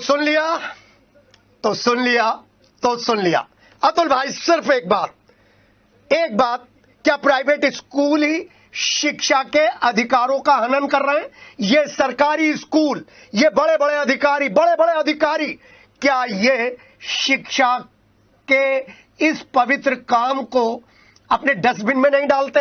सुन लिया तो सुन लिया तो सुन लिया। अतुल भाई सिर्फ एक बात, क्या प्राइवेट स्कूल ही शिक्षा के अधिकारों का हनन कर रहे हैं? ये सरकारी स्कूल, ये बड़े बड़े अधिकारी क्या ये शिक्षा के इस पवित्र काम को अपने डस्टबिन में नहीं डालते?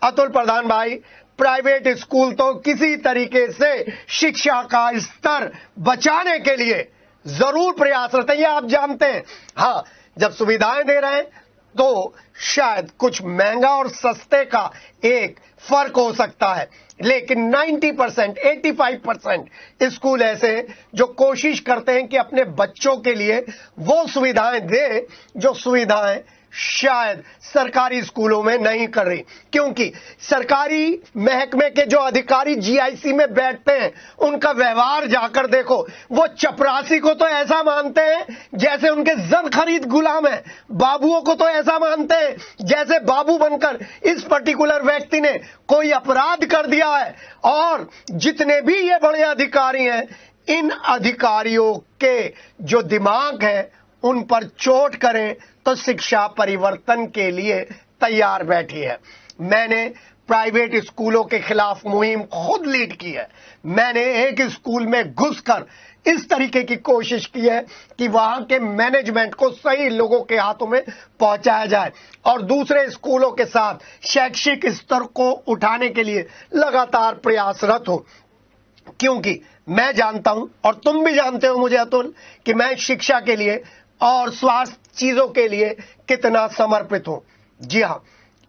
अतुल प्रधान भाई, प्राइवेट स्कूल तो किसी तरीके से शिक्षा का स्तर बचाने के लिए जरूर प्रयासरत है, ये आप जानते हैं। हाँ, जब सुविधाएं दे रहे हैं तो शायद कुछ महंगा और सस्ते का एक फर्क हो सकता है, लेकिन 90%, 85% स्कूल ऐसे हैं जो कोशिश करते हैं कि अपने बच्चों के लिए वो सुविधाएं दे जो सुविधाएं शायद सरकारी स्कूलों में नहीं कर रही। क्योंकि सरकारी महकमे के जो अधिकारी जीआईसी में बैठते हैं उनका व्यवहार जाकर देखो, वो चपरासी को तो ऐसा मानते हैं जैसे उनके जर खरीद गुलाम है, बाबुओं को तो ऐसा मानते हैं जैसे बाबू बनकर इस पर्टिकुलर व्यक्ति ने कोई अपराध कर दिया है। और जितने भी ये बड़े अधिकारी हैं, इन अधिकारियों के जो दिमाग है उन पर चोट करें तो शिक्षा परिवर्तन के लिए तैयार बैठी है। मैंने प्राइवेट स्कूलों के खिलाफ मुहिम खुद लीड की है। मैंने एक स्कूल में घुसकर इस तरीके की कोशिश की है कि वहां के मैनेजमेंट को सही लोगों के हाथों में पहुंचाया जाए और दूसरे स्कूलों के साथ शैक्षिक स्तर को उठाने के लिए लगातार प्रयासरत हो। क्योंकि मैं जानता हूं और तुम भी जानते हो मुझे अतुल, कि मैं शिक्षा के लिए और स्वास्थ्य चीजों के लिए कितना समर्पित हूं। जी हां,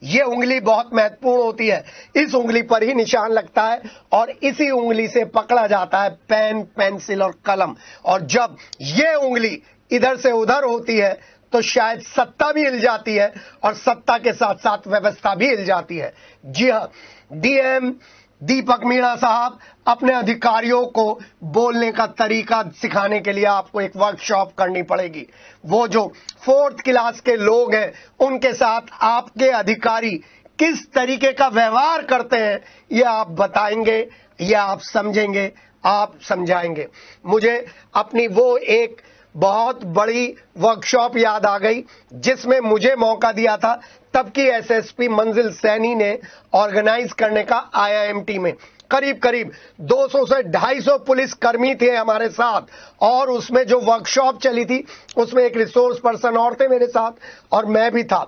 यह उंगली बहुत महत्वपूर्ण होती है, इस उंगली पर ही निशान लगता है और इसी उंगली से पकड़ा जाता है पेन, पेंसिल और कलम। और जब यह उंगली इधर से उधर होती है तो शायद सत्ता भी हिल जाती है और सत्ता के साथ साथ व्यवस्था भी हिल जाती है। जी हां, डीएम दीपक मीणा साहब, अपने अधिकारियों को बोलने का तरीका सिखाने के लिए आपको एक वर्कशॉप करनी पड़ेगी। वो जो 4th क्लास के लोग हैं उनके साथ आपके अधिकारी किस तरीके का व्यवहार करते हैं, ये आप बताएंगे, ये आप समझेंगे, आप समझाएंगे। मुझे अपनी वो एक बहुत बड़ी वर्कशॉप याद आ गई जिसमें मुझे मौका दिया था तब की एसएसपी मंजिल सैनी ने ऑर्गेनाइज करने का आईआईएमटी में। करीब करीब 200 से 250 पुलिस कर्मी थे हमारे साथ और उसमें जो वर्कशॉप चली थी उसमें एक रिसोर्स पर्सन और थे मेरे साथ और मैं भी था।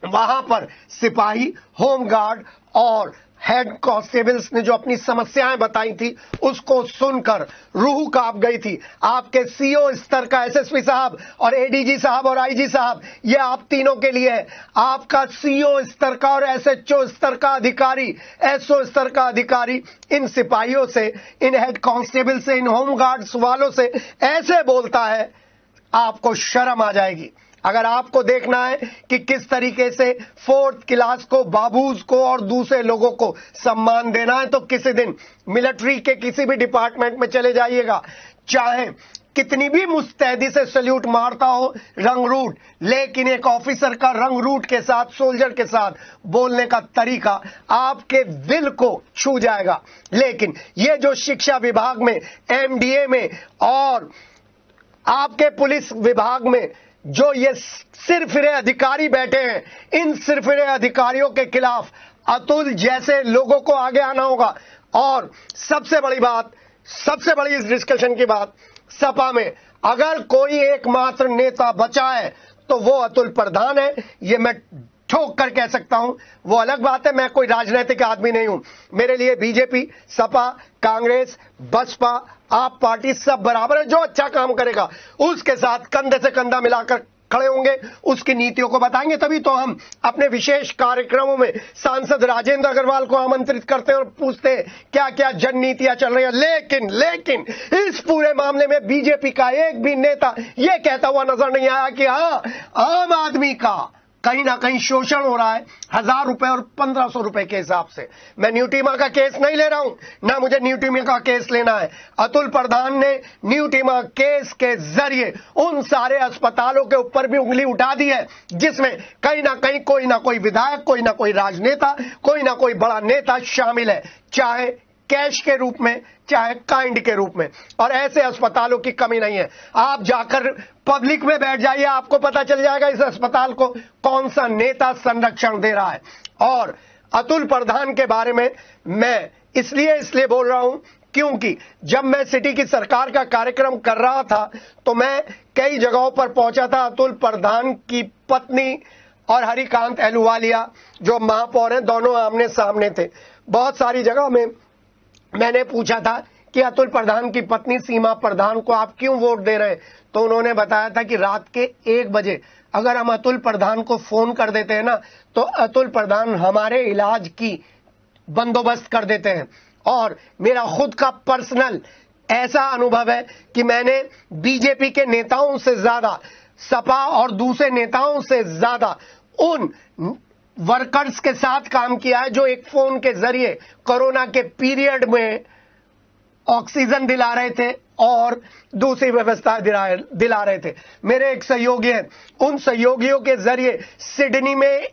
वहां पर सिपाही, होमगार्ड और हेड कांस्टेबल्स ने जो अपनी समस्याएं बताई थी उसको सुनकर रूह कांप गई थी। आपके सीओ स्तर का एसएसपी साहब और एडीजी साहब और आईजी साहब, ये आप तीनों के लिए है। आपका सीओ स्तर का और एसएचओ स्तर का अधिकारी, एसओ स्तर का अधिकारी इन सिपाहियों से, इन हेड कांस्टेबल से, इन होमगार्ड्स वालों से ऐसे बोलता है, आपको शर्म आ जाएगी। अगर आपको देखना है कि किस तरीके से 4th क्लास को, बाबूज को और दूसरे लोगों को सम्मान देना है तो किसी दिन मिलिट्री के किसी भी डिपार्टमेंट में चले जाइएगा, चाहे कितनी भी मुस्तैदी से सल्यूट मारता हो रंग रूट, लेकिन एक ऑफिसर का रंग रूट के साथ, सोल्जर के साथ बोलने का तरीका आपके दिल को छू जाएगा। लेकिन ये जो शिक्षा विभाग में, एमडीए में और आपके पुलिस विभाग में जो ये सिरफिरे अधिकारी बैठे हैं, इन सिरफिरे अधिकारियों के खिलाफ अतुल जैसे लोगों को आगे आना होगा। और सबसे बड़ी बात, सबसे बड़ी इस डिस्कशन की बात, सपा में अगर कोई एकमात्र नेता बचा है तो वो अतुल प्रधान है। ये मैं ठोक कर कह सकता हूं। वो अलग बात है, मैं कोई राजनीतिक आदमी नहीं हूं। मेरे लिए बीजेपी, सपा, कांग्रेस, बसपा, आप पार्टी सब बराबर है। जो अच्छा काम करेगा उसके साथ कंधे से कंधा मिलाकर खड़े होंगे, उसकी नीतियों को बताएंगे। तभी तो हम अपने विशेष कार्यक्रमों में सांसद राजेंद्र अग्रवाल को आमंत्रित करते हैं और पूछते हैं क्या क्या जन नीतियां चल रही है। लेकिन इस पूरे मामले में बीजेपी का एक भी नेता यह कहता हुआ नजर नहीं आया कि हाँ, आम आदमी का कहीं ना कहीं शोषण हो रहा है 1000 रुपए और 1500 रुपए के हिसाब से। मैं न्यूटीमा का केस नहीं ले रहा हूं, ना मुझे न्यूटीमा का केस लेना है। अतुल प्रधान ने न्यूटीमा केस के जरिए उन सारे अस्पतालों के ऊपर भी उंगली उठा दी है जिसमें कहीं कोई ना कोई विधायक, कोई ना कोई राजनेता, कोई ना कोई बड़ा नेता शामिल है। चाहे कैश के रूप में चाहे काइंड के रूप में। और ऐसे अस्पतालों की कमी नहीं है। आप जाकर पब्लिक में बैठ जाइए, आपको पता चल जाएगा इस अस्पताल को कौन सा नेता संरक्षण दे रहा है। और अतुल प्रधान के बारे में मैं इसलिए बोल रहा हूं क्योंकि जब मैं सिटी की सरकार का कार्यक्रम कर रहा था तो मैं कई जगहों पर पहुंचा था। अतुल प्रधान की पत्नी और हरिकांत अहलूवालिया जो महापौर हैं, दोनों आमने सामने थे। बहुत सारी जगह में मैंने पूछा था कि अतुल प्रधान की पत्नी सीमा प्रधान को आप क्यों वोट दे रहे हैं, तो उन्होंने बताया था कि रात के 1 बजे अगर हम अतुल प्रधान को फोन कर देते हैं ना, तो अतुल प्रधान हमारे इलाज की बंदोबस्त कर देते हैं। और मेरा खुद का पर्सनल ऐसा अनुभव है कि मैंने बीजेपी के नेताओं से ज्यादा, सपा और दूसरे नेताओं से ज्यादा उन वर्कर्स के साथ काम किया है जो एक फोन के जरिए कोरोना के पीरियड में ऑक्सीजन दिला रहे थे और दूसरी व्यवस्था दिला रहे थे। मेरे एक सहयोगी हैं, उन सहयोगियों के जरिए सिडनी में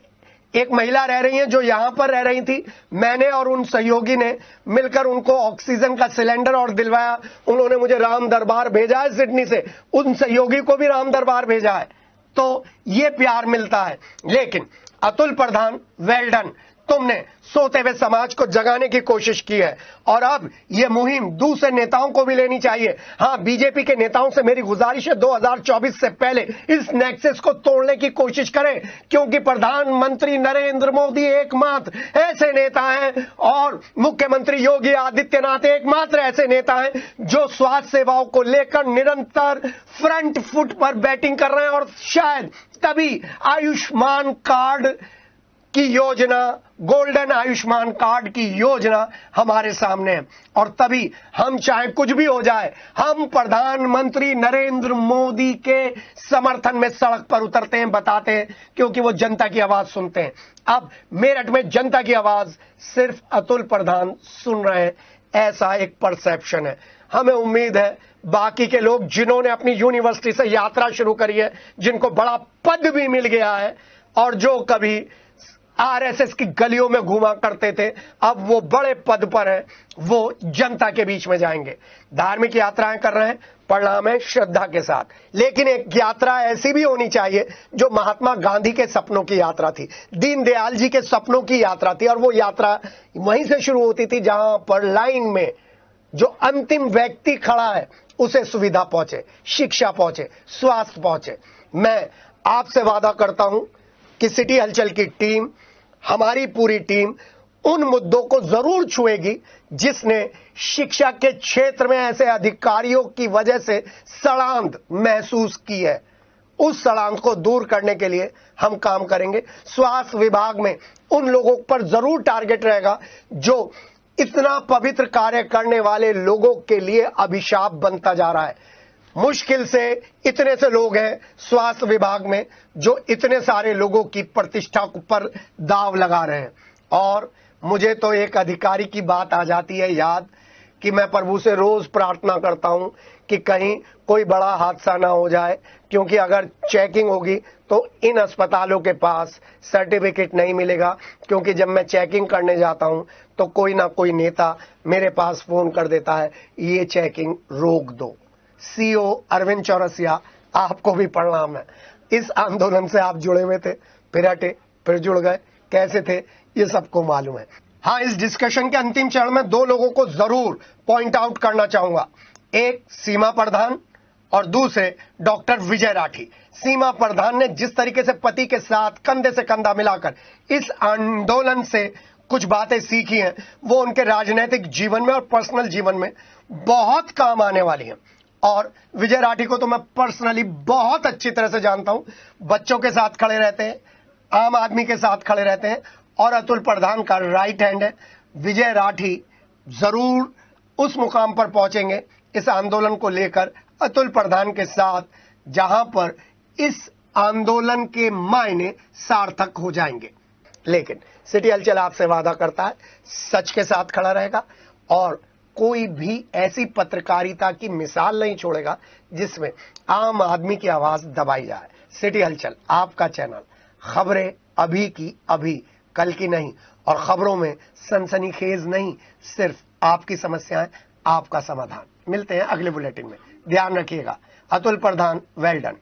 एक महिला रह रही हैं जो यहां पर रह रही थी। मैंने और उन सहयोगी ने मिलकर उनको ऑक्सीजन का सिलेंडर और दिलवाया। उन्होंने मुझे राम दरबार भेजा है सिडनी से, उन सहयोगी को भी राम दरबार भेजा है। तो ये प्यार मिलता है। लेकिन अतुल प्रधान, वेल डन, तुमने सोते हुए समाज को जगाने की कोशिश की है और अब यह मुहिम दूसरे नेताओं को भी लेनी चाहिए। हां, बीजेपी के नेताओं से मेरी गुजारिश है 2024 से पहले इस नेक्सस को तोड़ने की कोशिश करें, क्योंकि प्रधानमंत्री नरेंद्र मोदी एकमात्र ऐसे नेता हैं और मुख्यमंत्री योगी आदित्यनाथ एकमात्र ऐसे नेता हैं जो स्वास्थ्य सेवाओं को लेकर निरंतर फ्रंट फुट पर बैटिंग कर रहे हैं। और शायद तभी आयुष्मान कार्ड की योजना, गोल्डन आयुष्मान कार्ड की योजना हमारे सामने है। और तभी हम चाहे कुछ भी हो जाए, हम प्रधानमंत्री नरेंद्र मोदी के समर्थन में सड़क पर उतरते हैं, बताते हैं, क्योंकि वो जनता की आवाज सुनते हैं। अब मेरठ में जनता की आवाज सिर्फ अतुल प्रधान सुन रहे हैं, ऐसा एक परसेप्शन है। हमें उम्मीद है बाकी के लोग जिन्होंने अपनी यूनिवर्सिटी से यात्रा शुरू करी है, जिनको बड़ा पद भी मिल गया है और जो कभी आरएसएस की गलियों में घुमा करते थे, अब वो बड़े पद पर हैं, वो जनता के बीच में जाएंगे। धार्मिक यात्राएं कर रहे हैं, परिणाम है श्रद्धा के साथ। लेकिन एक यात्रा ऐसी भी होनी चाहिए जो महात्मा गांधी के सपनों की यात्रा थी, दीनदयाल जी के सपनों की यात्रा थी। और वो यात्रा वहीं से शुरू होती थी जहां पर लाइन में जो अंतिम व्यक्ति खड़ा है उसे सुविधा पहुंचे, शिक्षा पहुंचे, स्वास्थ्य पहुंचे। मैं आपसे वादा करता हूं कि सिटी हलचल की टीम, हमारी पूरी टीम उन मुद्दों को जरूर छुएगी जिसने शिक्षा के क्षेत्र में ऐसे अधिकारियों की वजह से सड़ांध महसूस की है। उस सड़ांध को दूर करने के लिए हम काम करेंगे। स्वास्थ्य विभाग में उन लोगों पर जरूर टारगेट रहेगा जो इतना पवित्र कार्य करने वाले लोगों के लिए अभिशाप बनता जा रहा है। मुश्किल से इतने से लोग हैं स्वास्थ्य विभाग में जो इतने सारे लोगों की प्रतिष्ठा पर दाव लगा रहे हैं। और मुझे तो एक अधिकारी की बात आ जाती है याद कि मैं प्रभु से रोज प्रार्थना करता हूं कि कहीं कोई बड़ा हादसा ना हो जाए, क्योंकि अगर चेकिंग होगी तो इन अस्पतालों के पास सर्टिफिकेट नहीं मिलेगा। क्योंकि जब मैं चेकिंग करने जाता हूं तो कोई ना कोई नेता मेरे पास फोन कर देता है, ये चेकिंग रोक दो। सीओ अरविंद चौरसिया, आपको भी प्रणाम है। इस आंदोलन से आप जुड़े हुए थे, फिर हटे, फिर जुड़ गए, कैसे थे ये सबको मालूम है। हाँ, इस डिस्कशन के अंतिम चरण में 2 लोगों को जरूर पॉइंट आउट करना चाहूंगा, एक सीमा प्रधान और दूसरे डॉक्टर विजय राठी। सीमा प्रधान ने जिस तरीके से पति के साथ कंधे से कंधा मिलाकर इस आंदोलन से कुछ बातें सीखी हैं, वो उनके राजनीतिक जीवन में और पर्सनल जीवन में बहुत काम आने वाली हैं। और विजय राठी को तो मैं पर्सनली बहुत अच्छी तरह से जानता हूं, बच्चों के साथ खड़े रहते हैं, आम आदमी के साथ खड़े रहते हैं और अतुल प्रधान का राइट हैंड है। विजय राठी जरूर उस मुकाम पर पहुंचेंगे इस आंदोलन को लेकर अतुल प्रधान के साथ, जहां पर इस आंदोलन के मायने सार्थक हो जाएंगे। लेकिन सिटी हलचल आपसे वादा करता है सच के साथ खड़ा रहेगा और कोई भी ऐसी पत्रकारिता की मिसाल नहीं छोड़ेगा जिसमें आम आदमी की आवाज दबाई जाए। सिटी हलचल आपका चैनल, खबरें अभी की अभी, कल की नहीं, और खबरों में सनसनीखेज नहीं, सिर्फ आपकी समस्याएं, आपका समाधान। मिलते हैं अगले बुलेटिन में, ध्यान रखिएगा। अतुल प्रधान, वेल डन।